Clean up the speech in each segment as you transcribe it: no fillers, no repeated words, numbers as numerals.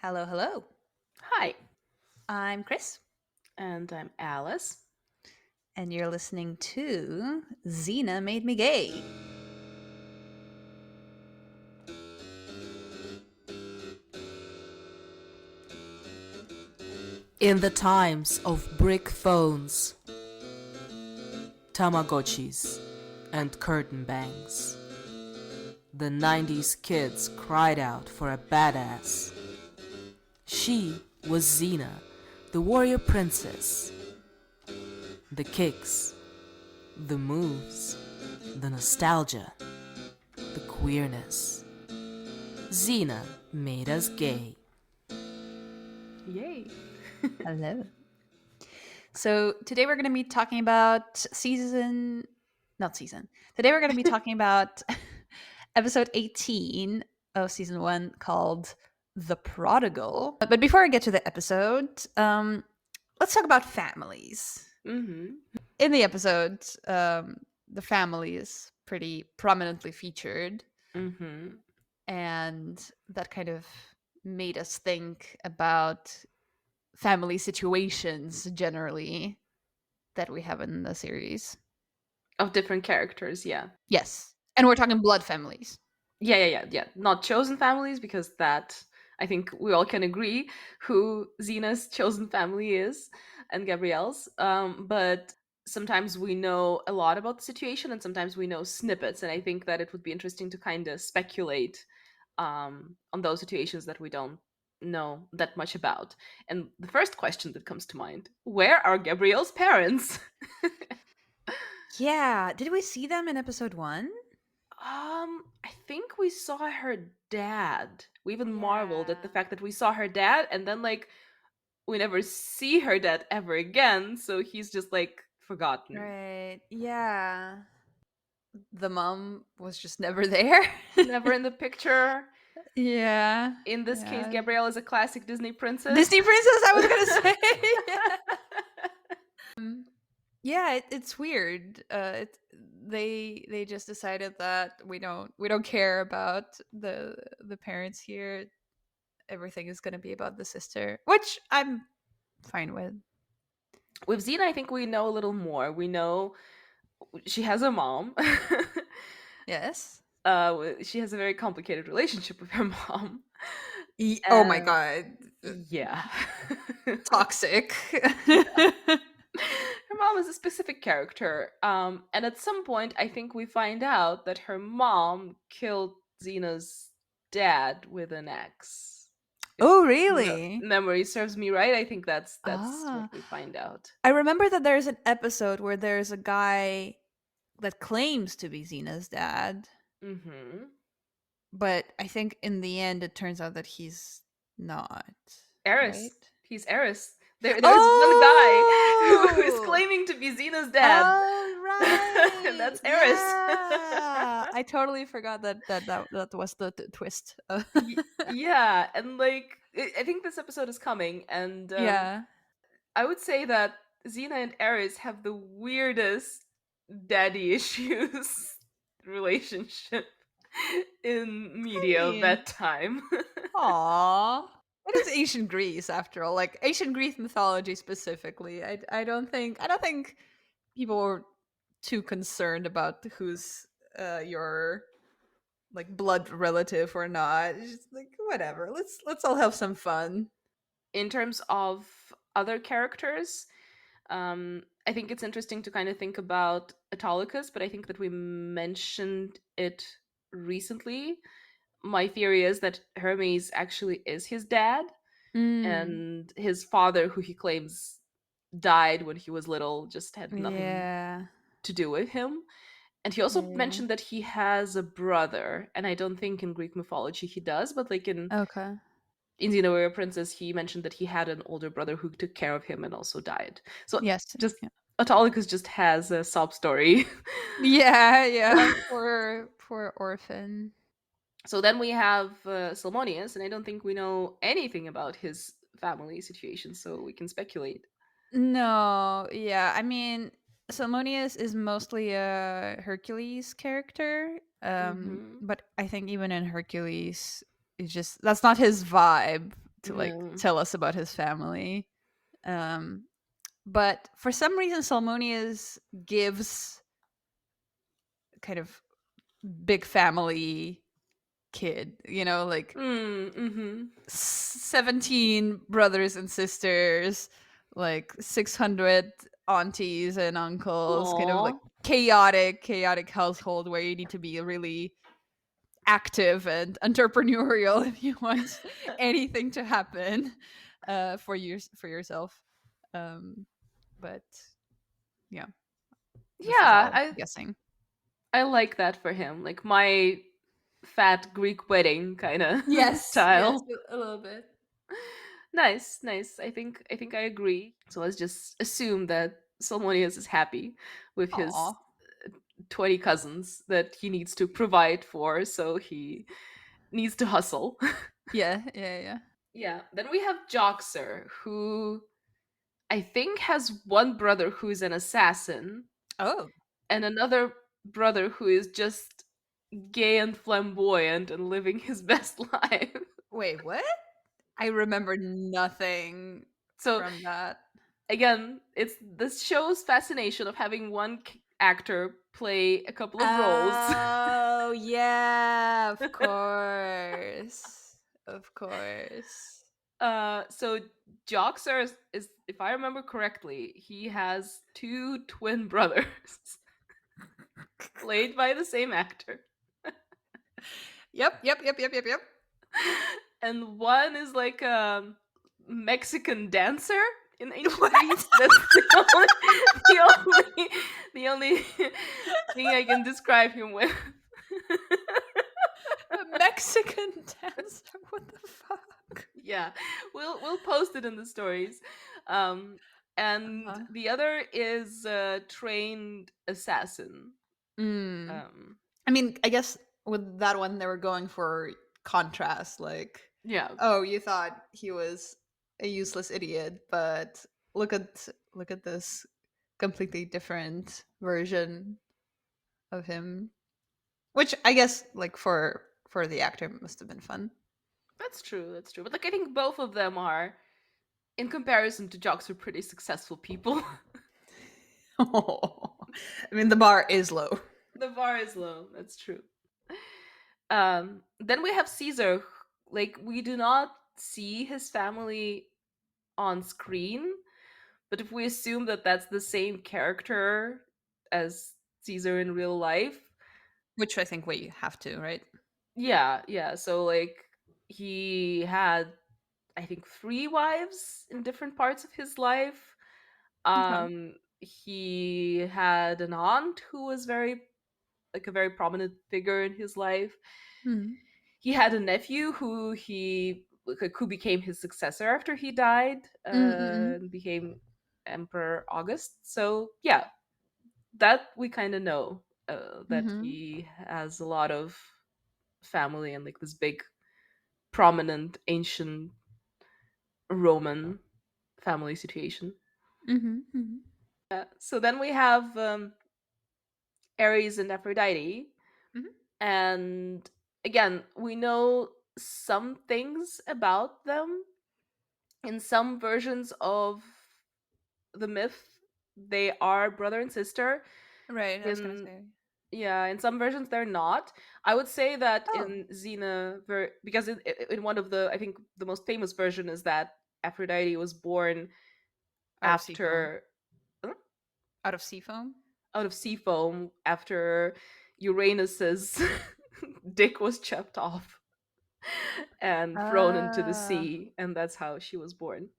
Hello, hello. Hi, I'm Kris, and I'm Alice. and you're listening to Xena Made Me Gay. In the times of brick phones, Tamagotchis, and curtain bangs, the 90s kids cried out for a badass. She was Xena, the warrior princess. The kicks, the moves, the nostalgia, the queerness. Xena made us gay. Yay. Hello. So today we're going to be talking about Today we're going to be talking about episode 18 of season 1 called The Prodigal. But before I get to the episode, let's talk about families. Mm-hmm. In the episode, the family is pretty prominently featured. Mm-hmm. And that kind of made us think about family situations generally that we have in the series. Of different characters, yeah. Yes. And we're talking blood families. Yeah. Not chosen families, because that, I think we all can agree who Xena's chosen family is and Gabrielle's. But sometimes we know a lot about the situation and sometimes we know snippets. And I think that it would be interesting to kind of speculate on those situations that we don't know that much about. And the first question that comes to mind: where are Gabrielle's parents? Yeah. Did we see them in episode 1? I think we saw her dad. We even marveled at the Yeah. fact that we saw her dad, and then like we never see her dad ever again. So he's just like forgotten, Right. Yeah. The mom was just never there. never in the picture. Yeah. In this case, Yeah. Gabrielle is a classic Disney princess. Disney princess, I was going to say. Yeah, it's weird. They just decided that we don't care about the parents here. Everything is going to be about the sister, which I'm fine with. With Xena, I think we know a little more. We know she has a mom. Yes. She has a very complicated relationship with her mom. Oh my And god, yeah. toxic. Her mom is a specific character. And at some point, I think we find out that her mom killed Xena's dad with an axe. If Oh really? memory serves me right, I think that's what Ah, we find out. I remember that there's an episode where there's a guy that claims to be Xena's dad, Mm-hmm. but I think in the end it turns out that he's not. Eris. Right? He's Eris. There's one guy who is Oh! claiming to be Xena's dad. Oh, And right. that's Eris. Yeah. I totally forgot that was the twist. Yeah, and like I think this episode is coming, and Yeah. I would say that Xena and Eris have the weirdest daddy issues relationship in I media of mean, that time. aw. It is ancient Greece after all, like ancient Greek mythology specifically. I don't think people were too concerned about who's your like blood relative or not. It's just like whatever. Let's all have some fun. In terms of other characters, I think it's interesting to kind of think about Autolycus, but I think that we mentioned it recently. My theory is that Hermes actually is his dad, Mm. and his father, who he claims died when he was little, just had nothing Yeah. to do with him. And he also Yeah. mentioned that he has a brother, and I don't think in Greek mythology he does, but like Okay. in Xena Warrior Princess, he mentioned that he had an older brother who took care of him and also died. So Yes. just Yeah. Autolycus just has a sob story. Yeah. Yeah. Poor orphan. So then we have Salmonius, and I don't think we know anything about his family situation, so we can speculate. No. Yeah. I mean, Salmonius is mostly a Hercules character. Hmm. But I think even in Hercules, it's just that's not his vibe. to like Yeah. tell us about his family. Um, but for some reason, Salmonius gives kind of big family kid, like Mm-hmm. 17 brothers and sisters, like 600 aunties and uncles, kind of like Aw. chaotic household where you need to be really active and entrepreneurial if you want anything to happen for yourself. Um, but yeah, this is Yeah, all I guessing. I like that for him. Like my fat Greek wedding kind of Yes, style. a little bit. Nice, nice. I think I agree. So let's just assume that Salmonius is happy with Aw. his 20 cousins that he needs to provide for, so he needs to hustle. Yeah. Yeah. Then we have Joxer, who I think has one brother who is an assassin Oh, and another brother who is just gay and flamboyant and living his best life. wait, what? I remember nothing So from that. again, it's this show's fascination of having one actor play a couple of roles. Oh, yeah, of course. Of course. So Joxer is, if I remember correctly, he has two twin brothers played by the same actor. Yep. And one is like a Mexican dancer in ancient Greece. What? That's the only, the only thing I can describe him with. A Mexican dancer? What the fuck? Yeah, we'll post it in the stories. Um, and Uh-huh. the other is a trained assassin. Mm. Um, I mean, I guess with that one, they were going for contrast. Like, yeah, oh, you thought he was a useless idiot, but look at this completely different version of him. Which I guess, like for the actor, must have been fun. that's true. That's true. But like, I think both of them are, in comparison to Jocks, are pretty successful people. I mean, the bar is low. The bar is low. That's true. Then we have Caesar. Like, we do not see his family on screen, but if we assume that that's the same character as Caesar in real life, Which I think we have to, right? yeah, yeah. So like he had, I think, three wives in different parts of his life. Okay. He had an aunt who was very, like, a very prominent figure in his life. Mm. He had a nephew who became his successor after he died, Mm-mm. and became Emperor August. So yeah, that we kind of know, that Mm-hmm. he has a lot of family and like this big, prominent ancient Roman family situation. Mm-hmm. Mm-hmm. So then we have Ares and Aphrodite, Mm-hmm. and again, we know some things about them. In some versions of the myth, they are brother and sister. Right, I was gonna In say. Yeah, in some versions they're not. I would say that Oh, in because in one of the, I think the most famous version is that Aphrodite was born out of seafoam. after, huh? Out of seafoam. Out of sea foam after Uranus's dick was chopped off and thrown into the Ah, sea, and that's how she was born.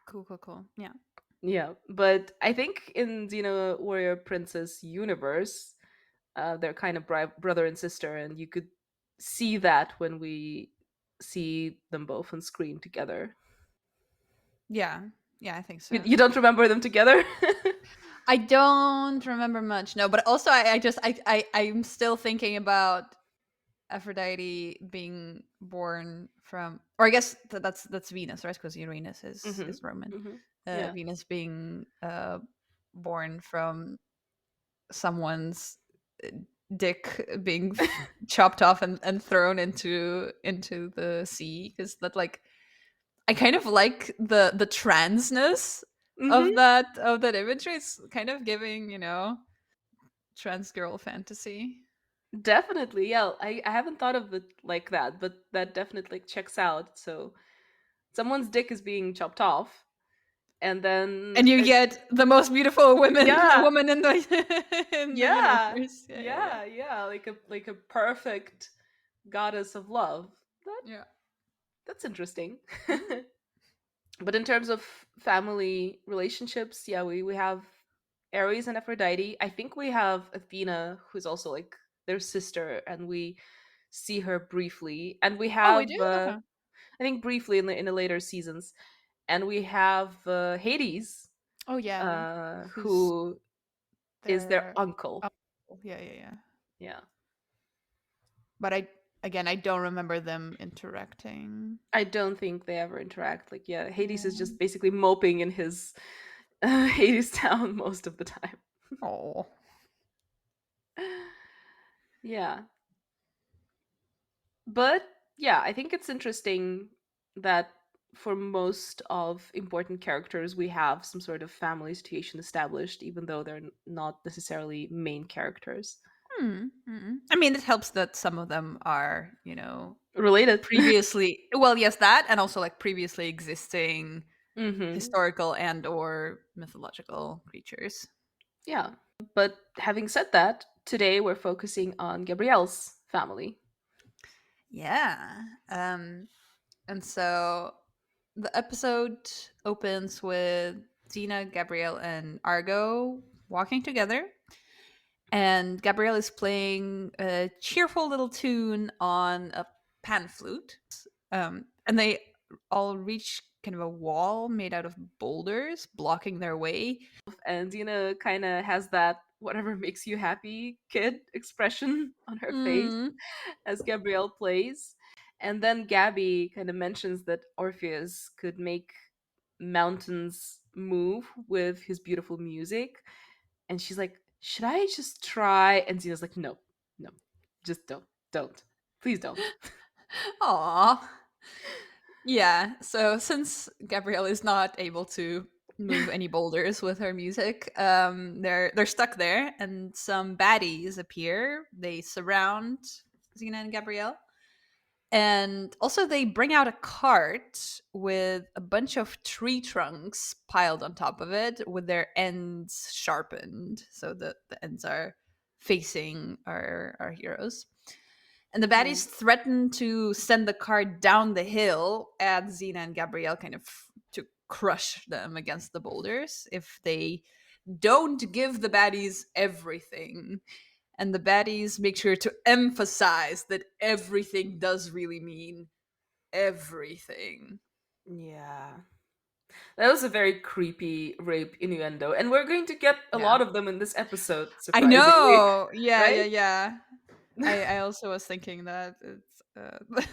cool. Yeah. Yeah, but I think in Xena Warrior Princess universe, they're kind of brother and sister, and you could see that when we see them both on screen together. Yeah. Yeah, I think You, so. you don't remember them together? I don't remember much, no, but also I'm still thinking about Aphrodite being born from, or I guess that's Venus, right? Because Uranus Hmm. is Roman. Hmm. Yeah. Venus being born from someone's uh, dick being chopped off and thrown into the sea, because that like I kind of like the transness Hmm. of that imagery. It's kind of giving, trans girl fantasy. Definitely, yeah. I haven't thought of it like that, but that definitely checks out. So someone's dick is being chopped off, and then And you get the most beautiful yeah, woman in the in the yeah, universe. Yeah, yeah, yeah. yeah, like a perfect goddess of love. Yeah. That's interesting. Mhm. But in terms of family relationships, yeah, we have Ares and Aphrodite. I think we have Athena, who's also like their sister, and we see her briefly. And we Oh, we have, do? Okay. I think, briefly in the later seasons. And we have Hades, Oh, yeah. Who's who is their their uncle. oh, yeah, yeah, yeah. Yeah, But I don't remember them interacting. I don't think they ever interact. Like, yeah, Hades is Yeah. just basically moping in his Hades town most of the time. Oh. Yeah. But yeah, I think it's interesting that for most of important characters, we have some sort of family situation established, even though they're not necessarily main characters. I mean, it helps that some of them are, Related. previously, well, yes, that, and also like previously existing Hmm. historical and or mythological creatures. Yeah. But having said that, today we're focusing on Gabrielle's family. Yeah. And so the episode opens with Xena, Gabrielle, and Argo walking together. And Gabrielle is playing a cheerful little tune on a pan flute. And they all reach kind of a wall made out of boulders blocking their way. And Dina kind of has that whatever makes you happy kid expression on her face Mm. as Gabrielle plays. And then Gabby kind of mentions that Orpheus could make mountains move with his beautiful music. And she's like, should I just try? And Xena's like, no, no, just don't. Please don't. Aw. Yeah. So since Gabrielle is not able to move any boulders with her music, they're stuck there, and some baddies appear. They surround Xena and Gabrielle. And also, they bring out a cart with a bunch of tree trunks piled on top of it with their ends sharpened. So the ends are facing our heroes. And the baddies Mhm. threaten to send the cart down the hill at Xena and Gabrielle, kind of to crush them against the boulders if they don't give the baddies everything. And the baddies make sure to emphasize that everything does really mean everything. Yeah. That was a very creepy rape innuendo. And we're going to get a Yeah. lot of them in this episode, I surprisingly. know. Yeah, Right? yeah, yeah. I also was thinking that it's the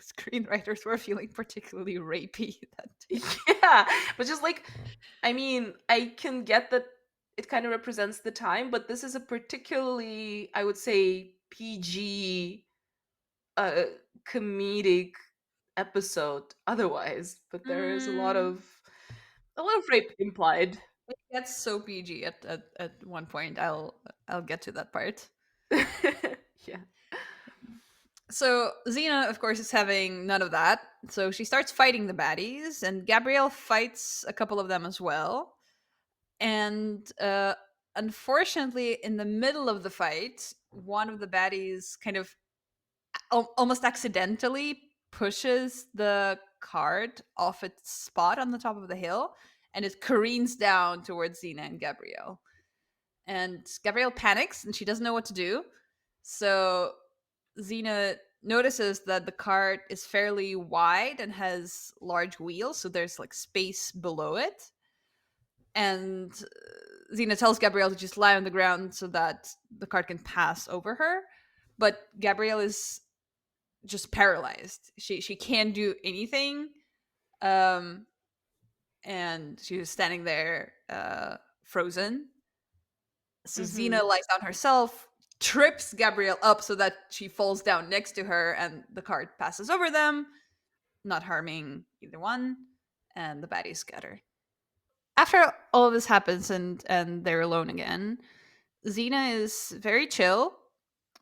screenwriters were feeling particularly rapey that day. Yeah. But just like, I mean, I can get that it kind of represents the time, but this is a particularly, I would say, PG uh comedic episode otherwise, but there is Mm, a lot of rape implied. it gets so PG at one point. I'll get to that part. Yeah. So Xena, of course, is having none of that. So she starts fighting the baddies, and Gabrielle fights a couple of them as well. And unfortunately, in the middle of the fight, one of the baddies kind of almost accidentally pushes the cart off its spot on the top of the hill, and it careens down towards Xena and Gabrielle. And Gabrielle panics and she doesn't know what to do. So Xena notices that the cart is fairly wide and has large wheels, so there's like space below it. And Xena tells Gabrielle to just lie on the ground so that the cart can pass over her. But Gabrielle is just paralyzed. She can't do anything. Um, and she's standing there, frozen. So Hmm. Xena lies down herself, trips Gabrielle up so that she falls down next to her, and the cart passes over them. not harming either one, and the baddies scatter. After all of this happens and they're alone again, Xena is very chill,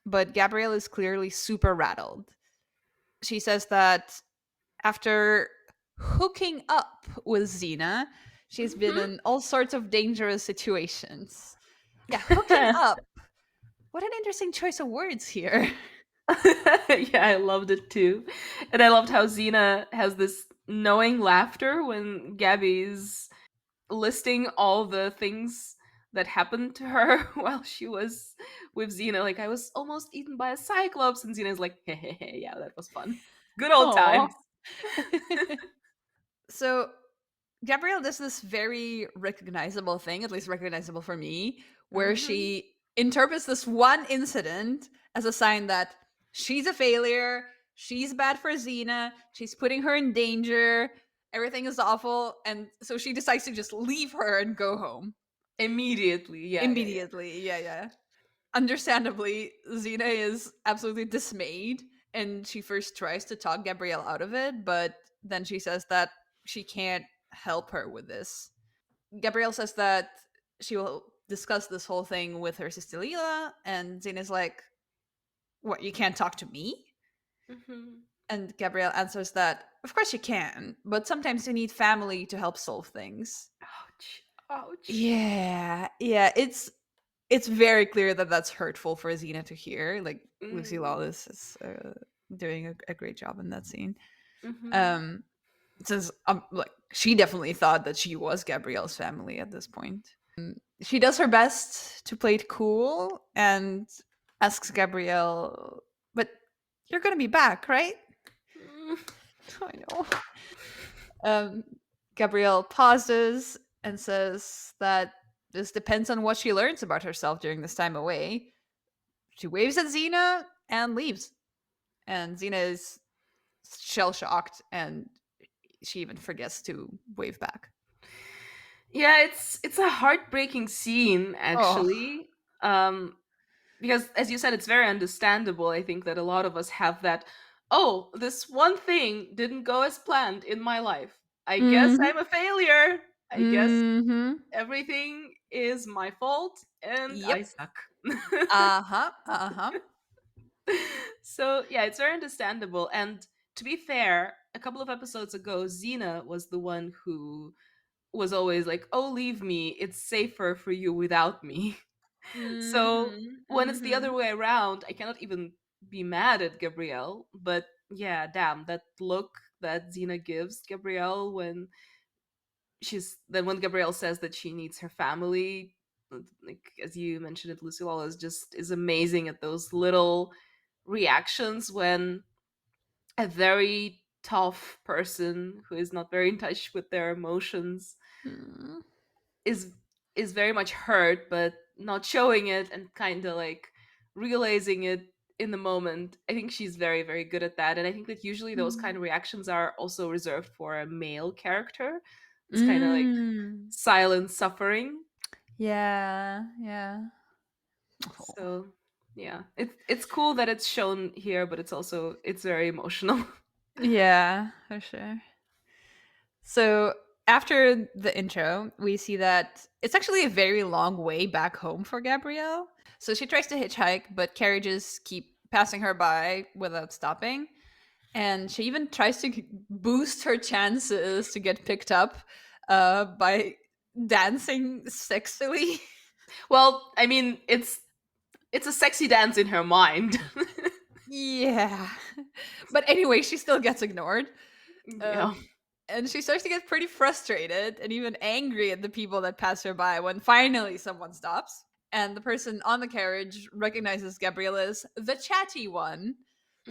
but Gabrielle is clearly super rattled. She says that after hooking up with Xena, she's been in all sorts of dangerous situations. Yeah, hooking up. What an interesting choice of words here. Yeah, I loved it too. And I loved how Xena has this knowing laughter when Gabby's listing all the things that happened to her while she was with Xena. Like, I was almost eaten by a cyclops, and Xena's like, hey, hey, hey, yeah, that was fun. Good old Aw. times. So Gabrielle does this very recognizable thing, at least recognizable for me, where Mhm. she interprets this one incident as a sign that she's a failure, she's bad for Xena, she's putting her in danger, everything is awful, and so she decides to just leave her and go home Immediately, yeah, yeah, yeah. immediately. Yeah, yeah. Understandably, Xena is absolutely dismayed, and she first tries to talk Gabrielle out of it, but then she says that she can't help her with this. Gabrielle says that she will discuss this whole thing with her sister Leela, and Xena's like, "What? You can't talk to me?" Mhm. And Gabrielle answers that, "Of course you can, but sometimes you need family to help solve things." Ouch. Ouch. Yeah, yeah, it's very clear that that's hurtful for Xena to hear. Like Lucy Mm. Lawless is doing a great job in that scene. Mhm. Um, since like she definitely thought that she was Gabrielle's family at this point. She does her best to play it cool and asks Gabrielle, "But you're gonna be back, right?" Mm. I know. Um, Gabrielle pauses and says that this depends on what she learns about herself during this time away. She waves at Xena and leaves. And Xena is shell shocked and she even forgets to wave back. Yeah, it's a heartbreaking scene Oh. actually. Um because as you said, it's very understandable. I think that a lot of us have that, oh, this one thing didn't go as planned in my life. I guess Mm-hmm. I'm a failure. I guess Mm-hmm. everything is my fault and I Yep. suck. Uh-huh. Uh-huh. So yeah, it's very understandable. And to be fair, a couple of episodes ago, Xena was the one who was always like, "Oh, leave me. It's safer for you without me." So Mm-hmm. when it's the Mm-hmm. other way around, I cannot even be mad at Gabrielle. But yeah, damn, that look that Xena gives Gabrielle when Gabrielle says that she needs her family, like as you mentioned it, Lucy Wallace just is amazing at those little reactions when a very tough person who is not very in touch with their emotions Mm-hmm. is is very much hurt but not showing it and kind of like realizing it in the moment. I think she's very very good at that, and I think that usually those kind of reactions are also reserved for a male character. It's kind of like Mm. silent suffering. Yeah. Yeah. Oh. So yeah, it's cool that it's shown here, but it's very emotional. Yeah, for sure. So after the intro, we see that it's actually a very long way back home for Gabrielle. So she tries to hitchhike, but carriages keep passing her by without stopping. And she even tries to boost her chances to get picked up by dancing sexily. Well, I mean, it's a sexy dance in her mind. Yeah. But anyway, she still gets ignored. Yeah. Um, and she starts to get pretty frustrated and even angry at the people that pass her by when finally someone stops. And the person on the carriage recognizes Gabrielle as the chatty one.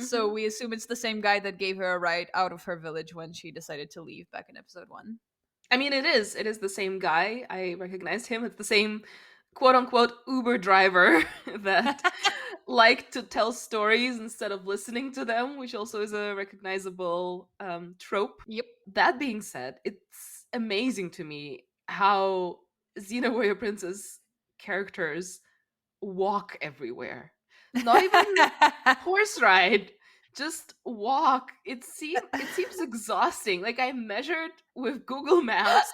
So Hmm. we assume it's the same guy that gave her a ride out of her village when she decided to leave back in episode one. I mean, it is. It is the same guy. I recognized him. It's the same quote unquote Uber driver that liked to tell stories instead of listening to them, which also is a recognizable trope. Yep. That being said, it's amazing to me how Xena Warrior Princess characters walk everywhere. Not even horse ride. just walk. It seems exhausting. Like, I measured with Google Maps,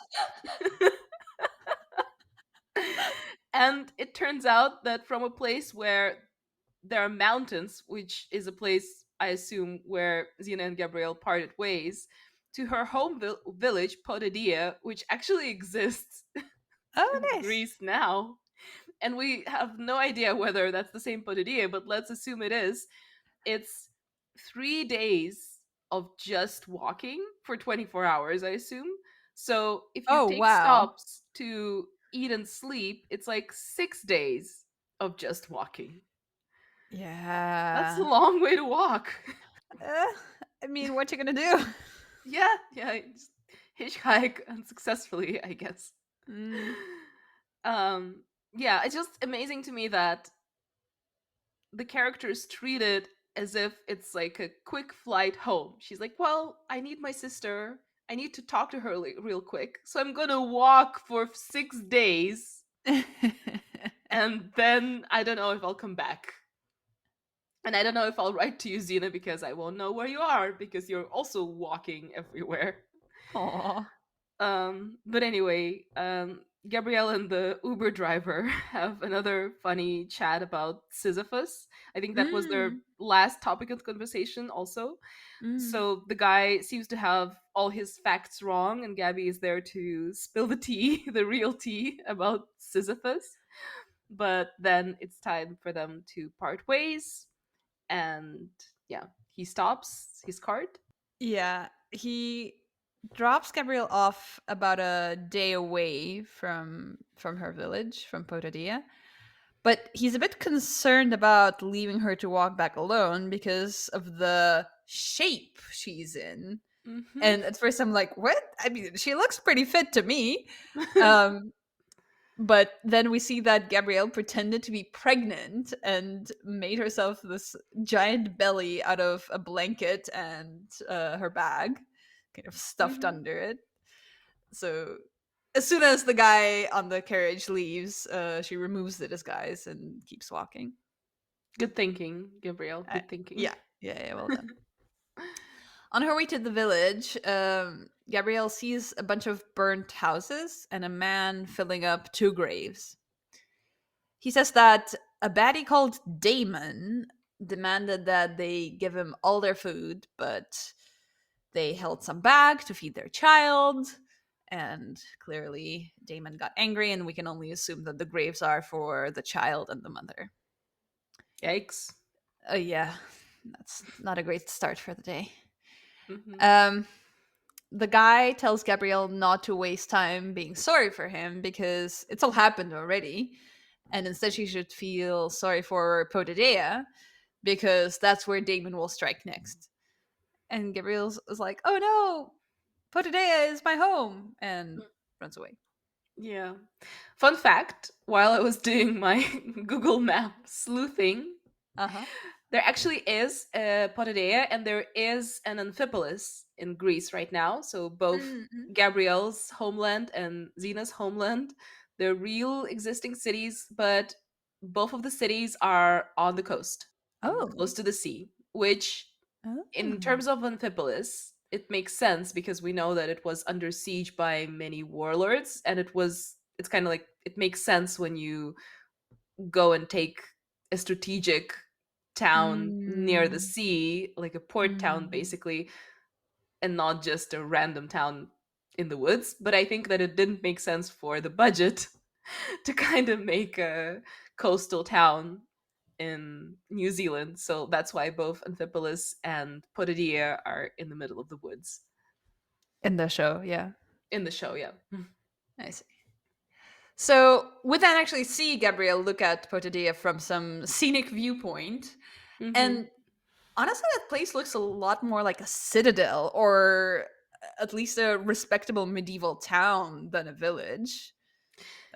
and it turns out that from a place where there are mountains, which is a place I assume where Xena and Gabrielle parted ways, to her home village, Podadia, which actually exists Oh, in nice. Greece now. And we have no idea whether that's the same Podadia, but let's assume it is. It's 3 days of just walking for 24 hours, I assume. So if you Oh, take wow. stops to eat and sleep, it's like 6 days of just walking. That's a Yeah. long way to walk. Uh, I mean, what you gonna do? Yeah, yeah, just hitchhike unsuccessfully, I guess. Mm. Um, yeah, it's just amazing to me that the character is treated as if it's like a quick flight home. She's like, "Well, I need my sister. I need to talk to her real quick, so I'm gonna walk for 6 days, and then I don't know if I'll come back." And I don't know if I'll write to you, Xena, because I won't know where you are because you're also walking everywhere. Aw. But anyway, Gabrielle and the Uber driver have another funny chat about Sisyphus. I think that was their Mm. last topic of conversation, also. Mm. So the guy seems to have all his facts wrong, and Gabby is there to spill the tea, the real tea about Sisyphus. But then it's time for them to part ways, and yeah, he stops his cart. Yeah, he drops Gabrielle off about a day away from her village, from Potadia. But he's a bit concerned about leaving her to walk back alone because of the shape she's in. Hmm. And at first I'm like, what? I mean, she looks pretty fit to me. Um, but then we see that Gabrielle pretended to be pregnant and made herself this giant belly out of a blanket and her bag, kind of stuffed Hmm. under it. So as soon as the guy on the carriage leaves, she removes the disguise and keeps walking. Good thinking, Gabrielle. I, Good thinking. yeah, yeah, yeah, well done. On her way to the village, Gabrielle sees a bunch of burnt houses and a man filling up two graves. He says that a baddie called Damon demanded that they give him all their food, but they held some back to feed their child. And clearly, Damon got angry, and we can only assume that the graves are for the child and the mother. Yikes. Yeah, that's not a great start for the day. Hmm. Um, the guy tells Gabrielle not to waste time being sorry for him because it's all happened already. And instead, she should feel sorry for Podidea because that's where Damon will strike next. And Gabrielle is like, oh no, Podidea is my home, and runs away. Yeah. Fun fact, while I was doing my Google Map sleuthing, Uh huh. there actually is a Potidea and there is an Amphipolis in Greece right now. So both Mm-hmm. Gabrielle's homeland and Xena's homeland, they're real existing cities, but both of the cities are on the coast, Oh. close to the sea, which in Oh. terms of Amphipolis, it makes sense because we know that it was under siege by many warlords, and it's kind of like it makes sense when you go and take a strategic town near the Mm. sea, like a port town Mm. basically, and not just a random town in the woods. But I think that it didn't make sense for the budget to kind of make a coastal town in New Zealand. So that's why both Amphipolis and Potidia are in the middle of the woods In the show, yeah. in the show, yeah. I see. So we then actually see Gabrielle look at Potidea from some scenic viewpoint. Hmm. And honestly, that place looks a lot more like a citadel or at least a respectable medieval town than a village.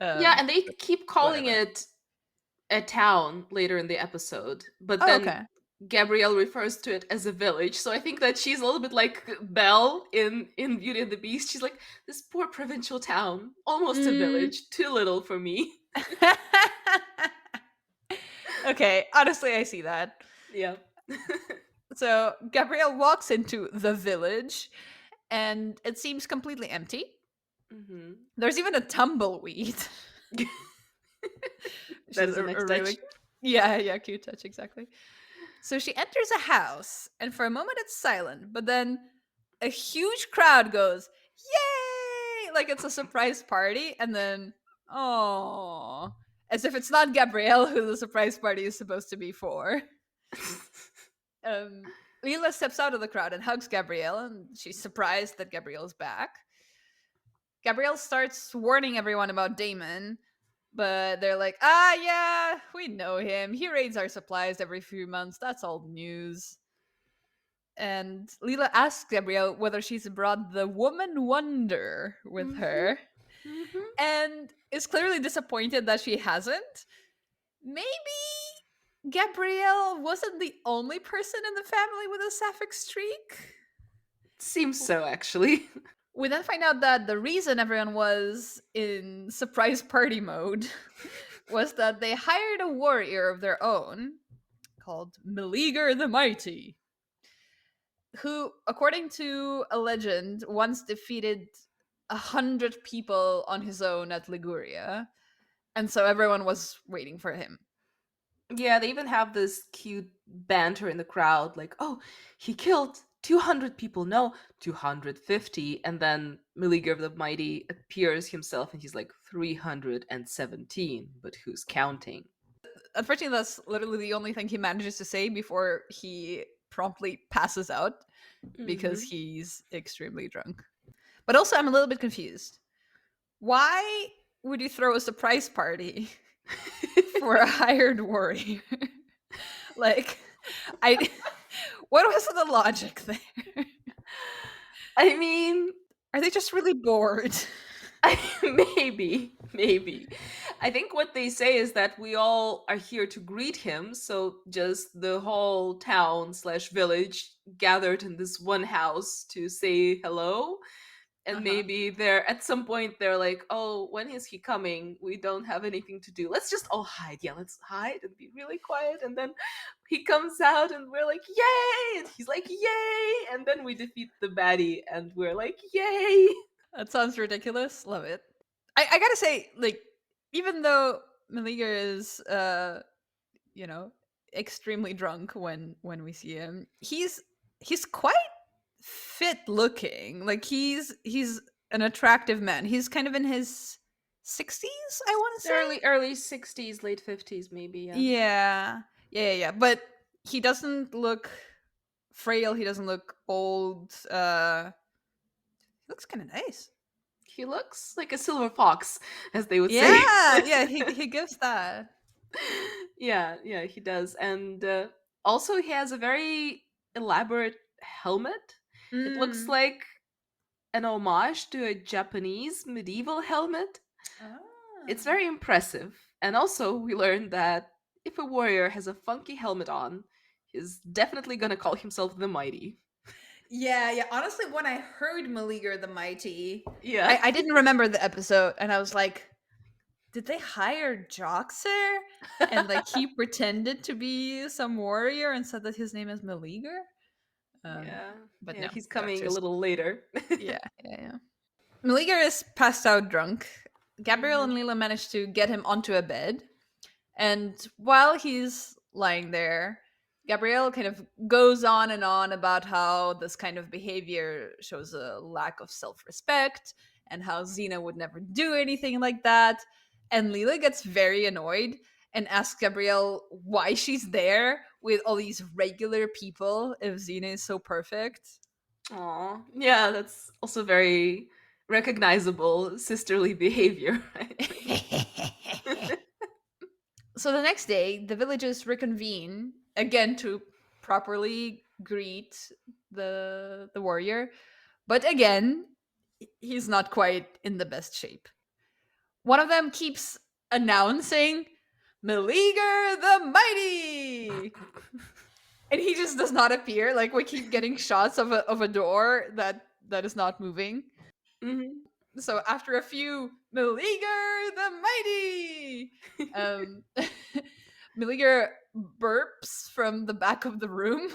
Yeah, and they But keep calling whatever. it a town later in the episode, but Oh, then okay. Gabrielle refers to it as a village. So I think that she's a little bit like Belle in Beauty and the Beast. She's like, this poor provincial town, almost a Mm. village, too little for me. Okay, honestly, I see that. Yeah. So Gabrielle walks into the village, and it seems completely empty. Hmm. There's even a tumbleweed, which That is is a nice a touch. really yeah cute touch, exactly. So she enters a house, and for a moment it's silent, but then a huge crowd goes, "Yay!" Like it's a surprise party, and then, oh, as if it's not Gabrielle who the surprise party is supposed to be for. Um, Lila steps out of the crowd and hugs Gabrielle, and she's surprised that Gabrielle's back. Gabrielle starts warning everyone about Damon, but they're like, yeah, we know him. He raids our supplies every few months. That's old news. And Leela asks Gabrielle whether she's brought the woman wonder with Hmm. her, Hmm. and is clearly disappointed that she hasn't. Maybe Gabrielle wasn't the only person in the family with a sapphic streak. Seems so, actually. We then find out that the reason everyone was in surprise party mode was that they hired a warrior of their own called Meleager the Mighty, who, according to a legend, once defeated 100 people on his own at Liguria. And so everyone was waiting for him. Yeah, they even have this cute banter in the crowd, like, "Oh, he killed 200 people, no, 250." And then Meleager the Mighty appears himself and he's like, 317, but who's counting? Unfortunately, that's literally the only thing he manages to say before he promptly passes out because Hmm. he's extremely drunk. But also, I'm a little bit confused. Why would you throw a surprise party for a hired warrior? Like, I. What was the logic there? I mean, Are they just really bored? maybe. I think what they say is that we all are here to greet him, so just the whole town slash village gathered in this one house to say hello. And Uh-huh. maybe they're at some point they're like, "Oh, when is he coming? We don't have anything to do. Let's just all hide. Yeah, let's hide and be really quiet." And then he comes out and we're like, "Yay!" And he's like, "Yay!" And then we defeat the baddie and we're like, "Yay!" That sounds ridiculous. Love it. I gotta say, like, even though Maliga is you know, extremely drunk when we see him, he's quite fit looking. Like he's an attractive man. He's kind of in his 60s, I want to say. Early 60s, late 50s, maybe. Yeah. Yeah. But he doesn't look frail. He doesn't look old. He looks kind of nice. He looks like a silver fox, as they would say. Yeah, he gives that. Yeah, he does. And also, he has a very elaborate helmet. It looks Mm. like an homage to a Japanese medieval helmet. It's Ah. very impressive. And also, we learned that if a warrior has a funky helmet on, he's definitely gonna call himself the Mighty. Yeah. Honestly, when I heard Meleager the Mighty, Yeah. I didn't remember the episode, and I was like, did they hire Joxer? And like he pretended to be some warrior and said that his name is Meleager? Um, Yeah. but Yeah, no, he's coming a Joxer's. little later. Yeah. Meleager is passed out drunk. Gabrielle Mhm. and Lila manage to get him onto a bed. And while he's lying there, Gabrielle kind of goes on and on about how this kind of behavior shows a lack of self respect and how Xena would never do anything like that. And Lila gets very annoyed and asks Gabrielle why she's there with all these regular people if Xena is so perfect. Aw. Yeah, that's also very recognizable sisterly behavior, right? So the next day, the villagers reconvene again to properly greet the warrior, but again, he's not quite in the best shape. One of them keeps announcing Meleager the Mighty, and he just does not appear. Like we keep getting shots of a door that is not moving. Mhm. So after a few Meleager the Mighty, um, Meleager burps from the back of the room,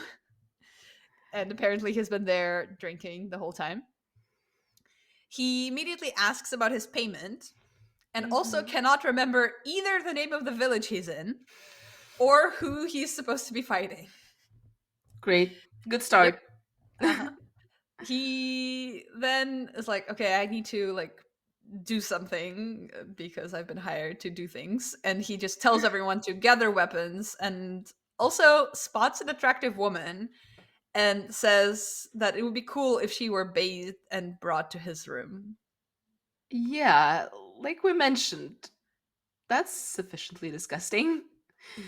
and apparently he's been there drinking the whole time. He immediately asks about his payment and also Mhm. cannot remember either the name of the village he's in or who he's supposed to be fighting. Great. Good start. Yep. Uh-huh. He then is like, okay, I need to like do something because I've been hired to do things. And he just tells everyone to gather weapons and also spots an attractive woman and says that it would be cool if she were bathed and brought to his room. Yeah, like we mentioned, that's sufficiently disgusting. Yeah.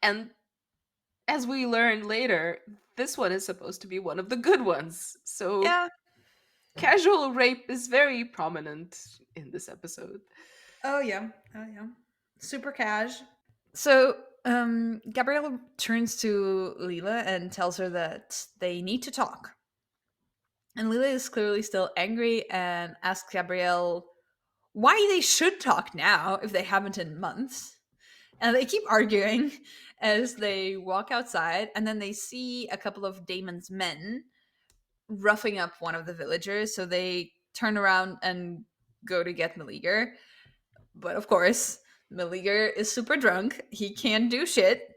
And as we learn later, this one is supposed to be one of the good ones. So Yeah. casual rape is very prominent in this episode. Oh yeah. Oh yeah. Super cash. So Gabrielle turns to Leela and tells her that they need to talk. And Leela is clearly still angry and asks Gabrielle why they should talk now if they haven't in months. And they keep arguing as they walk outside, and then they see a couple of Damon's men roughing up one of the villagers. So they turn around and go to get Meleager. But of course, Meleager is super drunk. He can't do shit.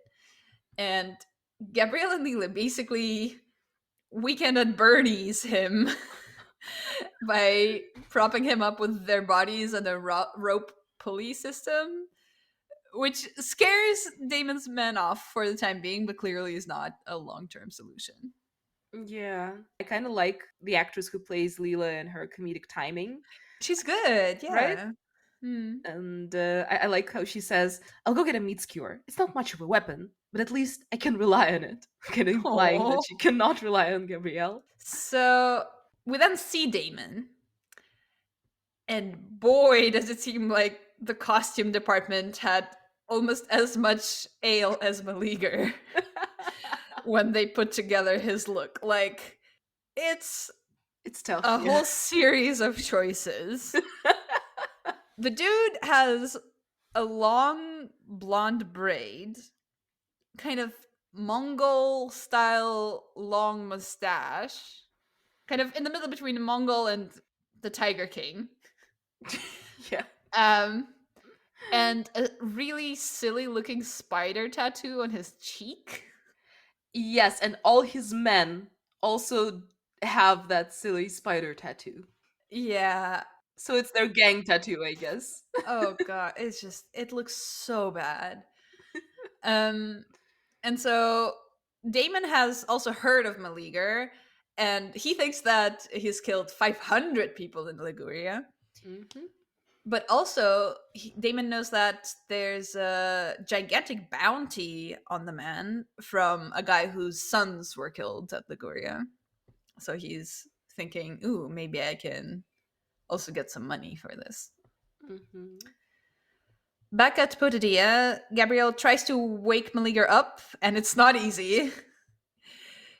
And Gabrielle and Leela basically weekend at Bernie's him by propping him up with their bodies and a rope pulley system, which scares Damon's men off for the time being, but clearly is not a long term solution. Yeah. I kind of like the actress who plays Leela and her comedic timing, She's good, right? yeah. Hmm. And I like how she says, I'll go get a meat skewer. It's not much of a weapon, but at least I can rely on it. Kind of implying that Oh. she cannot rely on Gabrielle. So we then see Damon, and boy, does it seem like the costume department had almost as much ale as Meleager when they put together his look. Like, it's It's tough, a yeah. whole series of choices. The dude has a long blonde braid, kind of Mongol style long mustache, kind of in the middle between Mongol and the Tiger King. Yeah. Um, and a really silly looking spider tattoo on his cheek. Yes, and all his men also have that silly spider tattoo. Yeah. So it's their gang tattoo, I guess. Oh god, it's just it looks so bad. Um and so Damon has also heard of Meleager and he thinks that he's killed 500 people in Liguria. Hmm. But also, Damon knows that there's a gigantic bounty on the man from a guy whose sons were killed at Liguria. So he's thinking, ooh, maybe I can also get some money for this. Hmm. Back at Potadia, Gabrielle tries to wake Meleager up, and it's not easy.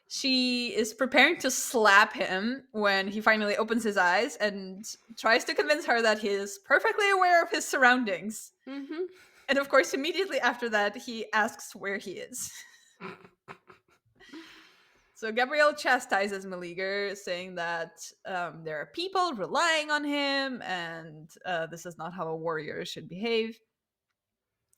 She is preparing to slap him when he finally opens his eyes and tries to convince her that he is perfectly aware of his surroundings. Hmm. And of course, immediately after that, he asks where he is. So Gabrielle chastises Meleager, saying that there are people relying on him, and this is not how a warrior should behave.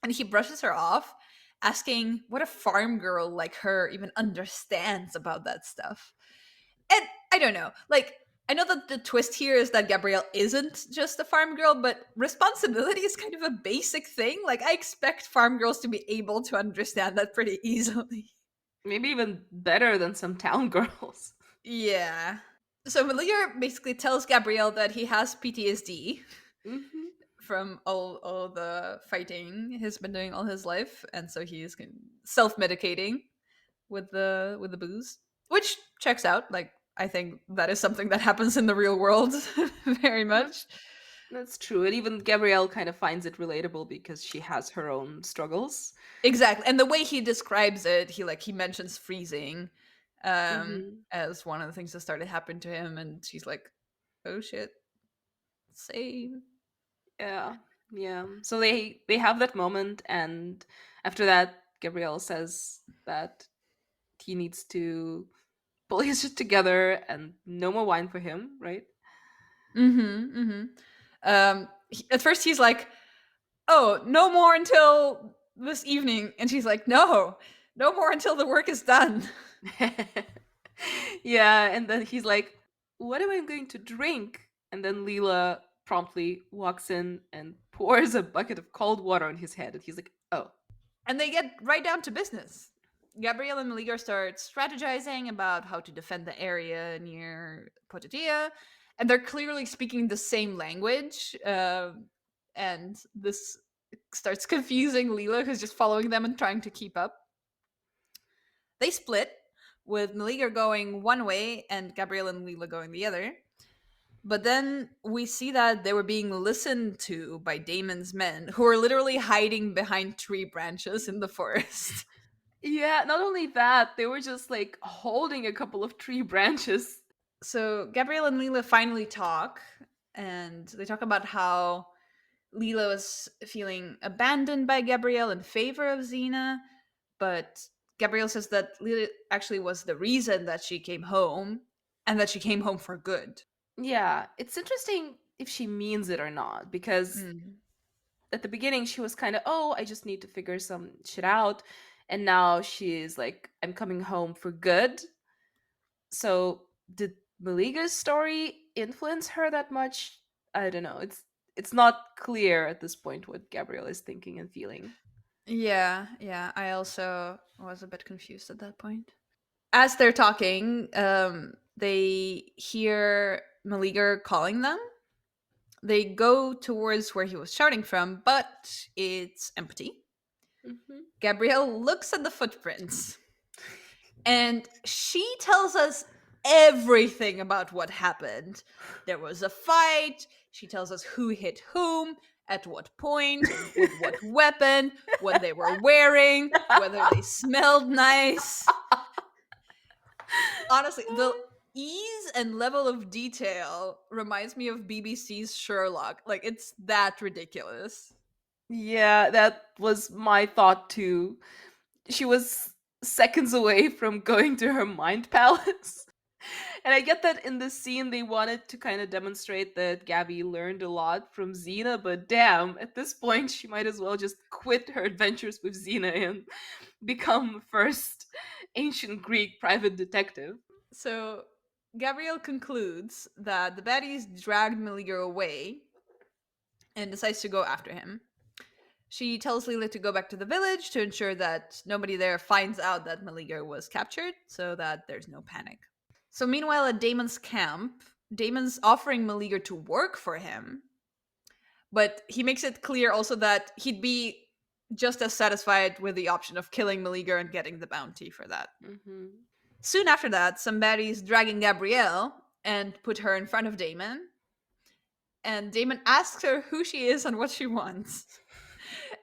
And he brushes her off, asking what a farm girl like her even understands about that stuff. And I don't know, like, I know that the twist here is that Gabrielle isn't just a farm girl, but responsibility is kind of a basic thing. Like, I expect farm girls to be able to understand that pretty easily. Maybe even better than some town girls. Yeah. So Meleager basically tells Gabrielle that he has PTSD Hmm. from all the fighting he's been doing all his life, and so he's self-medicating with the booze, which checks out. Like, I think that is something that happens in the real world very much. That's true. And even Gabrielle kind of finds it relatable because she has her own struggles. Exactly. And the way he describes it, he mentions freezing Hmm. as one of the things that started happening to him, and she's like, oh shit, same. Yeah. Yeah. So they have that moment, and after that Gabrielle says that he needs to pull his shit together and no more wine for him, right? Mm-hmm. Mm-hmm. At first he's like, "Oh, no more until this evening," and she's like, "No, no more until the work is done." Yeah, and then he's like, "What am I going to drink?" And then Leela promptly walks in and pours a bucket of cold water on his head, and he's like, "Oh." And they get right down to business. Gabrielle and Maligar start strategizing about how to defend the area near Potatia, and they're clearly speaking the same language. And this starts confusing Leela, who's just following them and trying to keep up. They split, with Maligar going one way and Gabrielle and Leela going the other. But then we see that they were being listened to by Damon's men, who were literally hiding behind tree branches in the forest. Yeah, not only that, they were just like holding a couple of tree branches. So Gabrielle and Leela finally talk, and they talk about how Leela was feeling abandoned by Gabrielle in favor of Xena, but Gabrielle says that Leela actually was the reason that she came home, and that she came home for good. Yeah, it's interesting if she means it or not, because Mm. at the beginning she was kind of, oh, I just need to figure some shit out, and now she's like, I'm coming home for good. So did Maliga's story influence her that much? I don't know. It's not clear at this point what Gabrielle is thinking and feeling. Yeah. I also was a bit confused at that point. As they're talking, they hear Maligar calling them. They go towards where he was shouting from, but it's empty. Hmm. Gabrielle looks at the footprints and she tells us everything about what happened. There was a fight. She tells us who hit whom, at what point, with what weapon, what they were wearing, whether they smelled nice. Honestly, the ease and level of detail reminds me of BBC's Sherlock. Like, it's that ridiculous. Yeah, that was my thought too. She was seconds away from going to her mind palace. And I get that in this scene they wanted to kind of demonstrate that Gabby learned a lot from Xena, but damn, at this point she might as well just quit her adventures with Xena and become first ancient Greek private detective. So, Gabrielle concludes that the baddies dragged Maligar away and decides to go after him. She tells Leela to go back to the village to ensure that nobody there finds out that Maligar was captured so that there's no panic. So, meanwhile, at Damon's camp, Damon's offering Maligar to work for him, but he makes it clear also that he'd be just as satisfied with the option of killing Maligar and getting the bounty for that. Hmm. Soon after that, some baddies dragging Gabrielle and put her in front of Damon. And Damon asks her who she is and what she wants.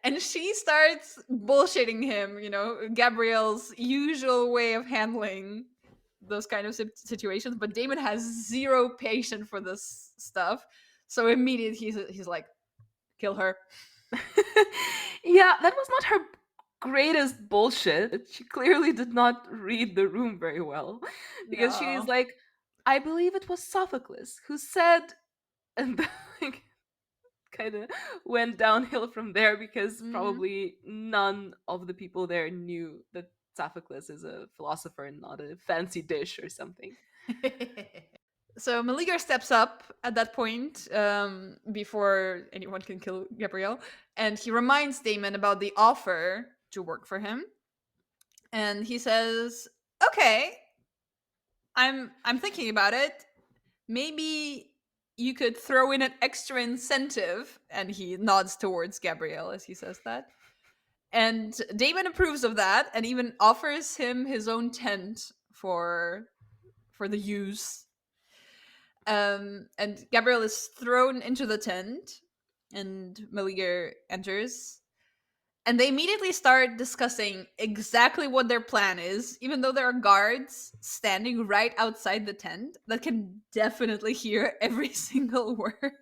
And she starts bullshitting him, Gabrielle's usual way of handling those kind of situations. But Damon has zero patience for this stuff. So immediately he's like, kill her. Yeah, that was not her greatest bullshit. She clearly did not read the room very well. Because she is No. like, I believe it was Sophocles who said, and like, kind of went downhill from there because Mm-hmm. probably none of the people there knew that Sophocles is a philosopher and not a fancy dish or something. So Maligar steps up at that point, before anyone can kill Gabrielle, and he reminds Damon about the offer to work for him. And he says, "Okay, I'm thinking about it. Maybe you could throw in an extra incentive." And he nods towards Gabrielle as he says that. And Damon approves of that and even offers him his own tent for the use. And Gabrielle is thrown into the tent, and Maligar enters. And they immediately start discussing exactly what their plan is, even though there are guards standing right outside the tent that can definitely hear every single word.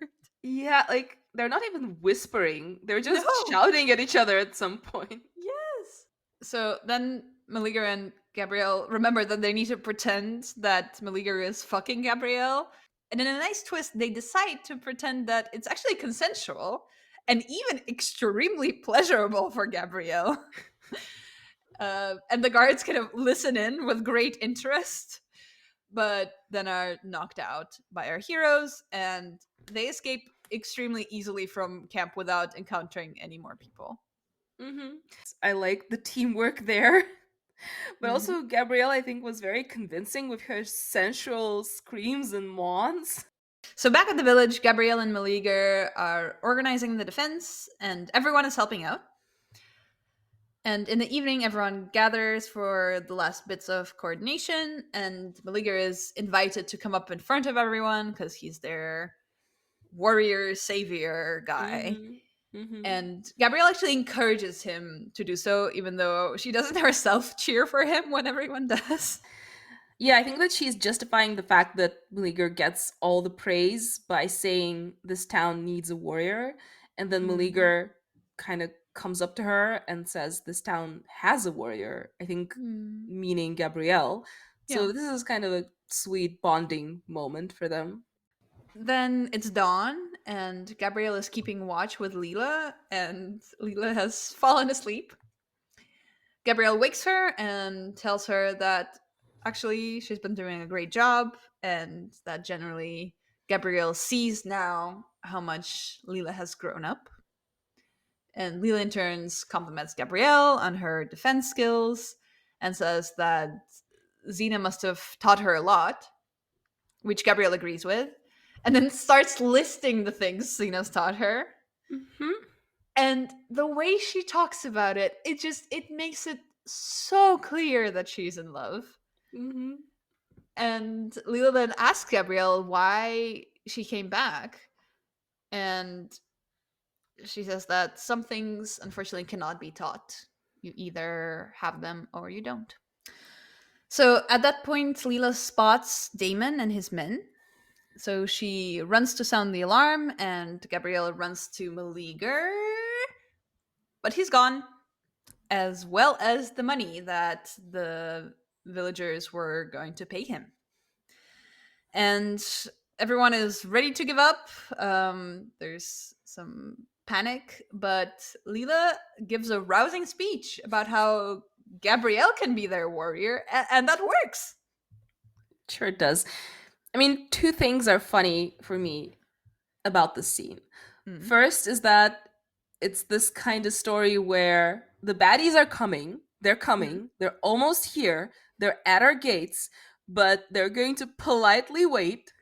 Yeah, like they're not even whispering, they're just No. shouting at each other at some point. Yes. So then Maligar and Gabrielle remember that they need to pretend that Meleager is fucking Gabrielle. And in a nice twist, they decide to pretend that it's actually consensual and even extremely pleasurable for Gabrielle. And the guards kind of listen in with great interest, but then are knocked out by our heroes, and they escape extremely easily from camp without encountering any more people. Mm-hmm. I like the teamwork there. But Mhm. also, Gabrielle, I think, was very convincing with her sensual screams and moans. So back at the village, Gabrielle and Meleager are organizing the defense, and everyone is helping out. And in the evening, everyone gathers for the last bits of coordination, and Meleager is invited to come up in front of everyone because he's their warrior savior guy. Mm-hmm. Mm-hmm. And Gabrielle actually encourages him to do so, even though she doesn't herself cheer for him when everyone does. Yeah, I think that she's justifying the fact that Meleager gets all the praise by saying this town needs a warrior, and then Mm. Meleager kind of comes up to her and says this town has a warrior. I think Mm. meaning Gabrielle. Yeah. So this is kind of a sweet bonding moment for them. Then it's dawn, and Gabrielle is keeping watch with Leela, and Leela has fallen asleep. Gabrielle wakes her and tells her that actually she's been doing a great job, and that generally Gabrielle sees now how much Leela has grown up. And Leela in turns compliments Gabrielle on her defense skills and says that Xena must have taught her a lot, which Gabrielle agrees with, and then starts listing the things Xena's taught her. Mm-hmm. And the way she talks about it, it makes it so clear that she's in love. Mm-hmm. And Leela then asks Gabrielle why she came back. And she says that some things unfortunately cannot be taught. You either have them or you don't. So at that point, Leela spots Damon and his men. So she runs to sound the alarm, and Gabrielle runs to Meleager. But he's gone, as well as the money that the villagers were going to pay him. And everyone is ready to give up. There's some panic, but Leela gives a rousing speech about how Gabrielle can be their warrior, and that works. Sure it does. I mean, two things are funny for me about this scene. Mm. First is that it's this kind of story where the baddies are coming, they're almost here, they're at our gates, but they're going to politely wait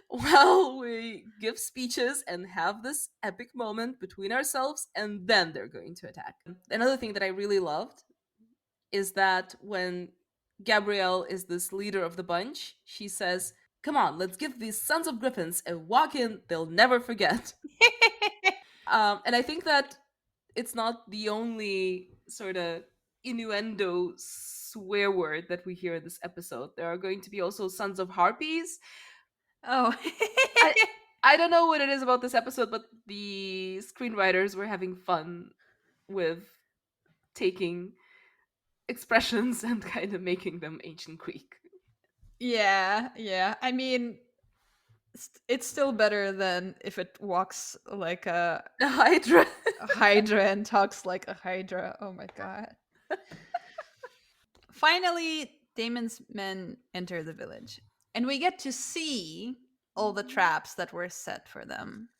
while we give speeches and have this epic moment between ourselves, and then they're going to attack. Another thing that I really loved is that when Gabrielle is this leader of the bunch, she says, "Come on, let's give these sons of griffins a walk in they'll never forget." And I think that it's not the only sort of innuendo swear word that we hear in this episode. There are going to be also sons of harpies. Oh. I I don't know what it is about this episode, but the screenwriters were having fun with taking expressions and kind of making them ancient Greek. Yeah, yeah. I mean, it's still better than if it walks like A Hydra. a hydra and talks like a hydra. Oh my god. Finally, Damon's men enter the village, and we get to see all the traps that were set for them.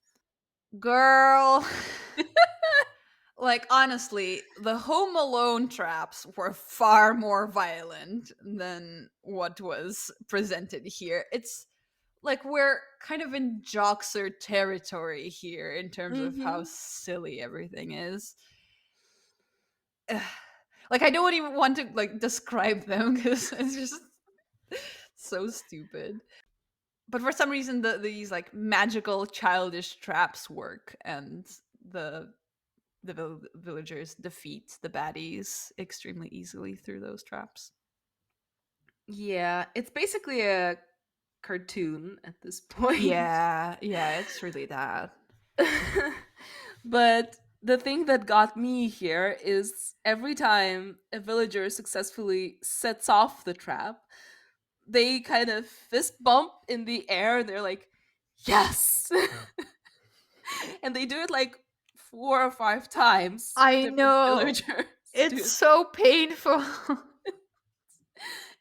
Girl, like honestly, the Home Alone traps were far more violent than what was presented here. It's like we're kind of in Joxer territory here in terms of how Mm-hmm. silly everything is. Ugh. Like I don't even want to like describe them because it's just so stupid. But for some reason, these like magical childish traps work, and the villagers defeat the baddies extremely easily through those traps. Yeah, it's basically a cartoon at this point. Yeah, yeah, it's really that. But The thing that got me here is every time a villager successfully sets off the trap, they kind of fist bump in the air and they're like, yes! And they do it like 4 or 5 times. I Different know. villagers do It's it. so painful.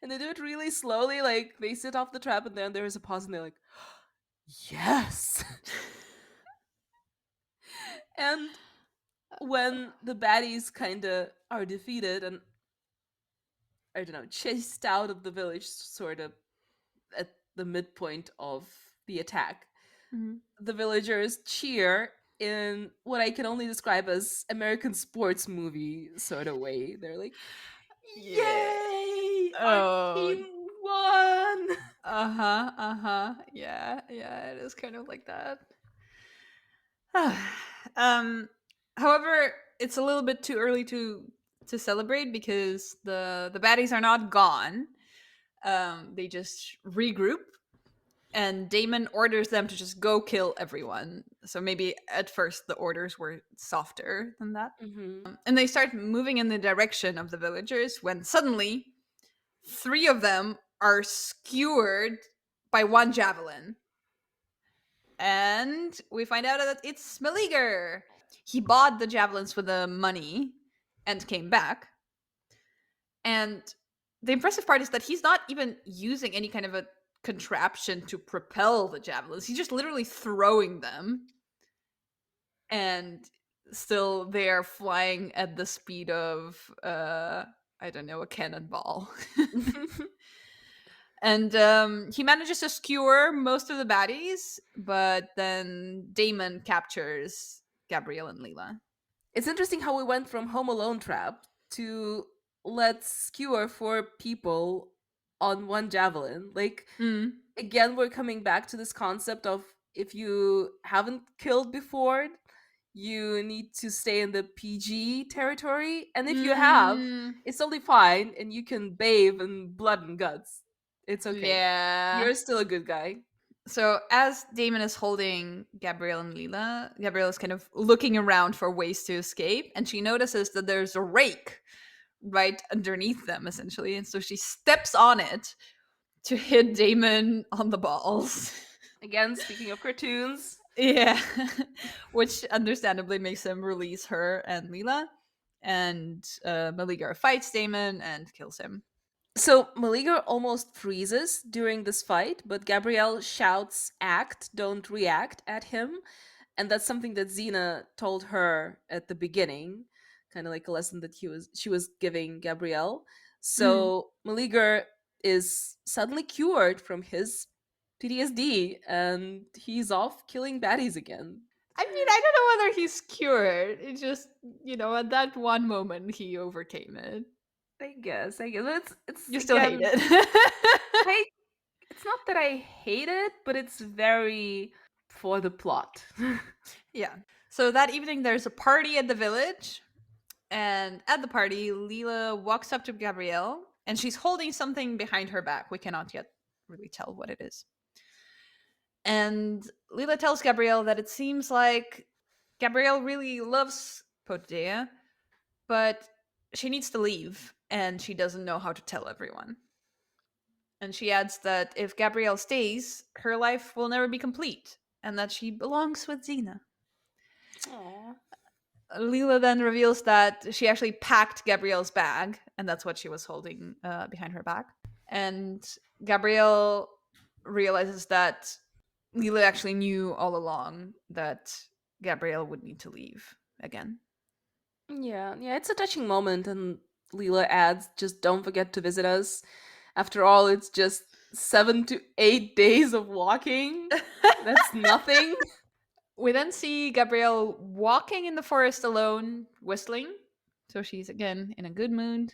And they do it really slowly. Like they sit off the trap and then there's a pause and they're like, yes! And when the baddies kind of are defeated and, I don't know, chased out of the village, sort of at the midpoint of the attack, Mhm. the villagers cheer in what I can only describe as American sports movie sort of way. They're like, Yeah. "Yay! Our Oh, team won!" uh-huh, uh-huh. Yeah, yeah, it is kind of like that. um However, it's a little bit too early to celebrate because the baddies are not gone. They just regroup and Damon orders them to just go kill everyone. So maybe at first the orders were softer than that. Hmm. And they start moving in the direction of the villagers when suddenly three of them are skewered by one javelin. And we find out that it's Meleager. He bought the javelins with the money and came back. And the impressive part is that he's not even using any kind of a contraption to propel the javelins. He's just literally throwing them. And still they're flying at the speed of I don't know, a cannonball. And he manages to skewer most of the baddies, but then Damon captures Gabrielle and Leela. It's interesting how we went from Home Alone trap to let's skewer 4 people on one javelin. Like, Mm. again, we're coming back to this concept of if you haven't killed before, you need to stay in the PG territory. And if you have, Mm. it's totally fine and you can bathe in blood and guts. It's okay. Yeah. You're still a good guy. So as Damon is holding Gabrielle and Leela, Gabrielle is kind of looking around for ways to escape, and she notices that there's a rake right underneath them, essentially. And so she steps on it to hit Damon on the balls. Again, speaking of cartoons. Yeah. Which understandably makes him release her and Leela. And Maligar fights Damon and kills him. So Maligar almost freezes during this fight, but Gabrielle shouts, "Act, don't react," at him. And that's something that Xena told her at the beginning, kind of like a lesson that she was giving Gabrielle. Mm. So Maligar is suddenly cured from his PTSD and he's off killing baddies again. I mean, I don't know whether he's cured. It's just, at that one moment he overcame it. I guess it's You still hate again, it. I it's not that I hate it, but it's very for the plot. Yeah. So that evening there's a party at the village. And at the party, Leela walks up to Gabrielle and she's holding something behind her back. We cannot yet really tell what it is. And Leela tells Gabrielle that it seems like Gabrielle really loves Potea, but she needs to leave and she doesn't know how to tell everyone. And she adds that if Gabrielle stays, her life will never be complete and that she belongs with Xena. Aww. Leela then reveals that she actually packed Gabrielle's bag, and that's what she was holding behind her back. And Gabrielle realizes that Leela actually knew all along that Gabrielle would need to leave again. Yeah, it's a touching moment, and Leela adds, "Just don't forget to visit us. After all, it's just 7 to 8 days of walking. That's nothing." We then see Gabrielle walking in the forest alone, whistling. So she's again in a good mood,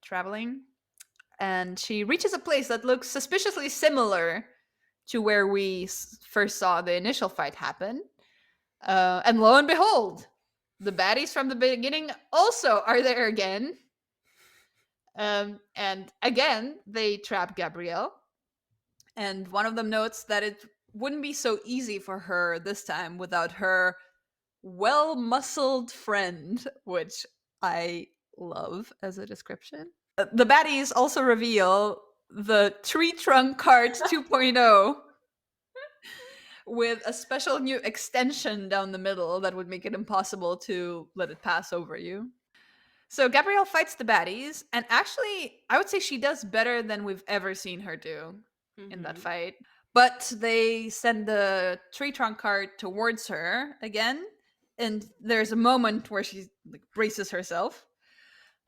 traveling. And she reaches a place that looks suspiciously similar to where we first saw the initial fight happen. And lo and behold, the baddies from the beginning also are there again. And again, they trap Gabrielle. And one of them notes that it wouldn't be so easy for her this time without her well-muscled friend, which I love as a description. The baddies also reveal the tree trunk cart 2.0 with a special new extension down the middle that would make it impossible to let it pass over you. So Gabrielle fights the baddies, and actually, I would say she does better than we've ever seen her do in that Mm-hmm. fight. But they send the tree trunk cart towards her again, and there's a moment where she like braces herself,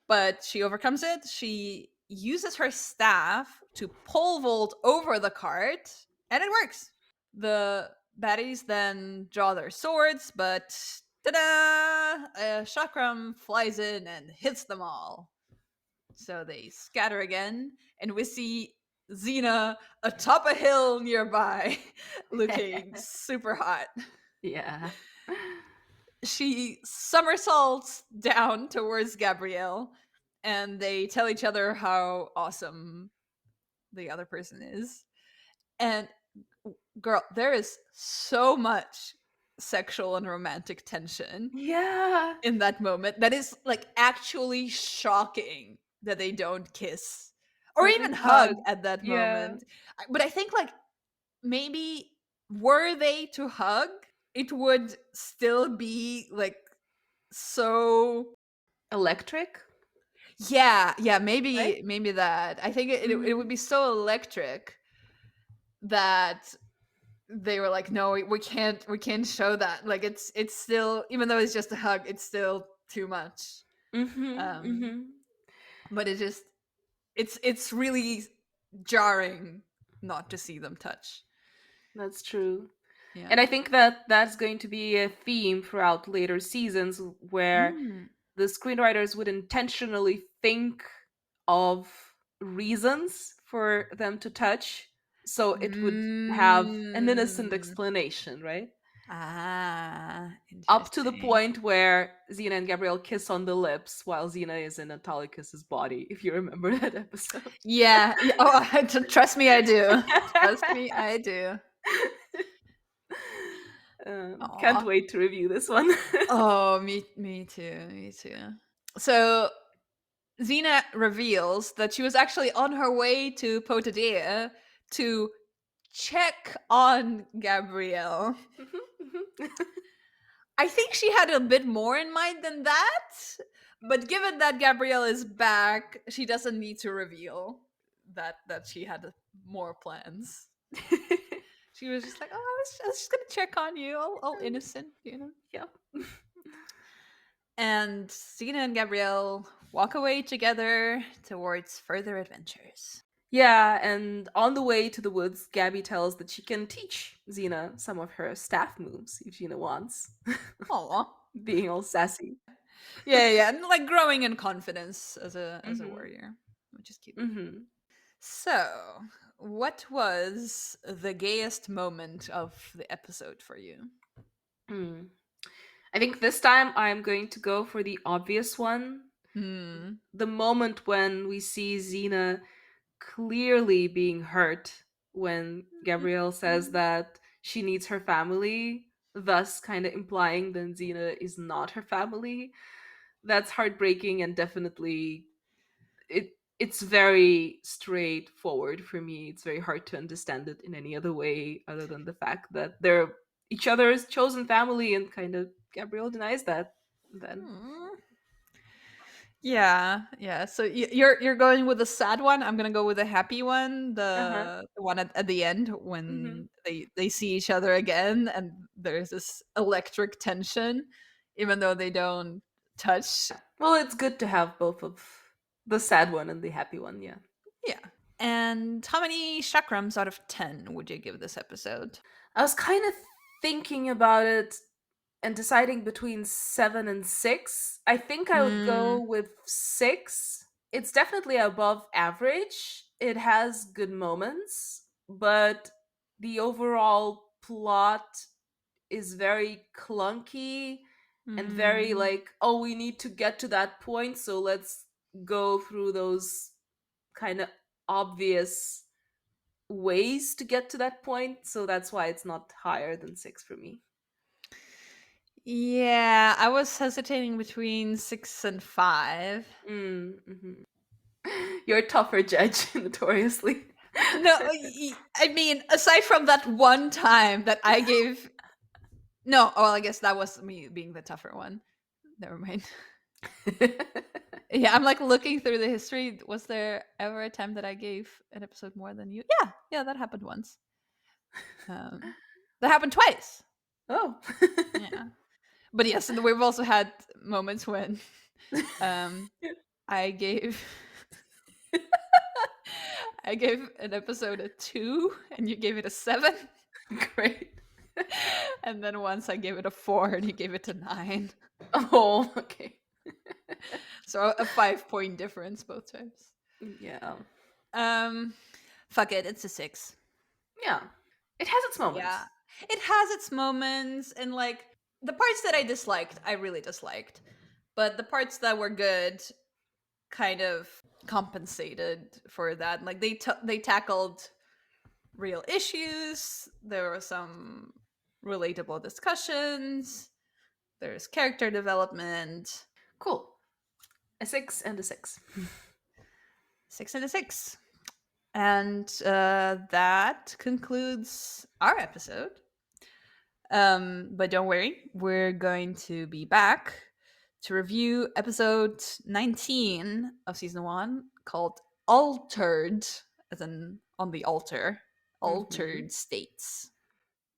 but she overcomes it. She uses her staff to pole vault over the cart, and it works. The baddies then draw their swords, but ta-da! A chakram flies in and hits them all. So they scatter again, and we see Xena atop a hill nearby, looking super hot. Yeah. She somersaults down towards Gabrielle, and they tell each other how awesome the other person is. And girl, there is so much sexual and romantic tension Yeah. in that moment that is like actually shocking that they don't kiss or Or they even hug hug. at that Yeah. moment. But I think like maybe were they to hug, it would still be like so Electric, yeah, right? maybe that. I think it would Mm-hmm. be so electric that they were like, no, we can't show that. Like it's still, even though it's just a hug, it's still too much. Mm-hmm. um Mm-hmm. but it just it's really jarring not to see them touch. That's true. And Yeah. I think that that's going to be a theme throughout later seasons where Mm. the screenwriters would intentionally think of reasons for them to touch so it would have an innocent Mm. explanation, right? Ah, Up to the interesting. point where Xena and Gabrielle kiss on the lips while Xena is in Autolycus's body, if you remember that episode. Yeah. Oh, trust me, I do. Trust me, I do. Can't Aw. wait to review this one. Oh, me too. Me too. So Xena reveals that she was actually on her way to Potadea to check on Gabrielle. I think she had a bit more in mind than that, but given that Gabrielle is back, she doesn't need to reveal that she had more plans. She was just like, "Oh, I was just gonna check on you, all innocent, you know." Yeah. And Xena and Gabrielle walk away together towards further adventures. Yeah, and on the way to the woods, Gabby tells that she can teach Xena some of her staff moves if Xena wants. Aw. Being all sassy. Yeah, and like growing in confidence as a Mm-hmm. warrior, which is cute. Mm-hmm. So, what was the gayest moment of the episode for you? Mm. I think this time I'm going to go for the obvious one. Hmm. The moment when we see Xena clearly being hurt when Gabrielle says that she needs her family, thus kind of implying that Xena is not her family. That's heartbreaking and definitely it's very straightforward for me. It's very hard to understand it in any other way other than the fact that they're each other's chosen family and kind of Gabrielle denies that then. Hmm. Yeah. So you're going with a sad one. I'm gonna go with a happy one. Uh-huh. The one at the end Hmm. when they see each other again, and there's this electric tension, even though they don't touch. Well, it's good to have both of the sad one and the happy one, yeah. Yeah. And how many chakrams out of 10 would you give this episode? I was kind of thinking about it and deciding between 7 and 6. I think I would go Mm, with 6. It's definitely above average. It has good moments, but the overall plot is very clunky and very mm. like, oh, we need to get to that point, so let's go through those kind of obvious ways to get to that point. So that's why it's not higher than 6 for me. Yeah, I was hesitating between 6 and 5. Mm-hmm. You're a tougher judge, notoriously. No, I mean, aside from that one time that I gave. No, well, I guess that was me being the tougher one. Never mind. Yeah, I'm like looking through the history. Was there ever a time that I gave an episode more than you? Yeah, that happened once. That happened twice. Oh. Yeah, but yes, and we've also had moments when I gave I gave an episode a 2 and you gave it a 7. Great. And then once I gave it a 4 and you gave it a 9. Oh, okay. So a 5-point difference both times. Yeah. Fuck it, it's a 6. Yeah. It has its moments. Yeah. It has its moments, and like the parts that I disliked, I really disliked. But the parts that were good kind of compensated for that. Like they tackled real issues. There were some relatable discussions. There's character development. Cool. A 6 and a 6. 6 and a 6. And that concludes our episode. But don't worry, we're going to be back to review episode 19 of season 1 called Altered, as in on the altar, Altered States.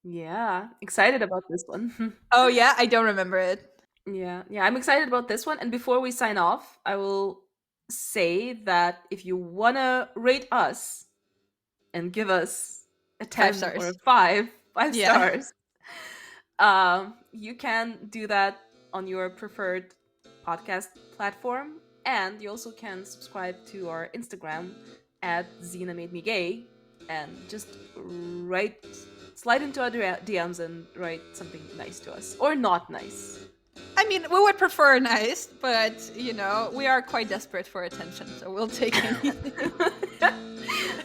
Yeah. Excited about this one. Oh, yeah, I don't remember it. Yeah, I'm excited about this one. And before we sign off, I will say that if you wanna rate us and give us a 10 5 or a stars. 5 Yeah. stars, you can do that on your preferred podcast platform, and you also can subscribe to our Instagram at Xena Made Me Gay, and just slide into our DMs and write something nice to us, or not nice. I mean, we would prefer nice, but we are quite desperate for attention, so we'll take anything.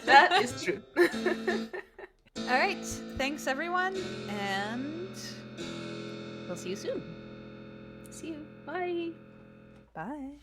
That is true. All right, thanks everyone, and we'll see you soon. See you. Bye. Bye.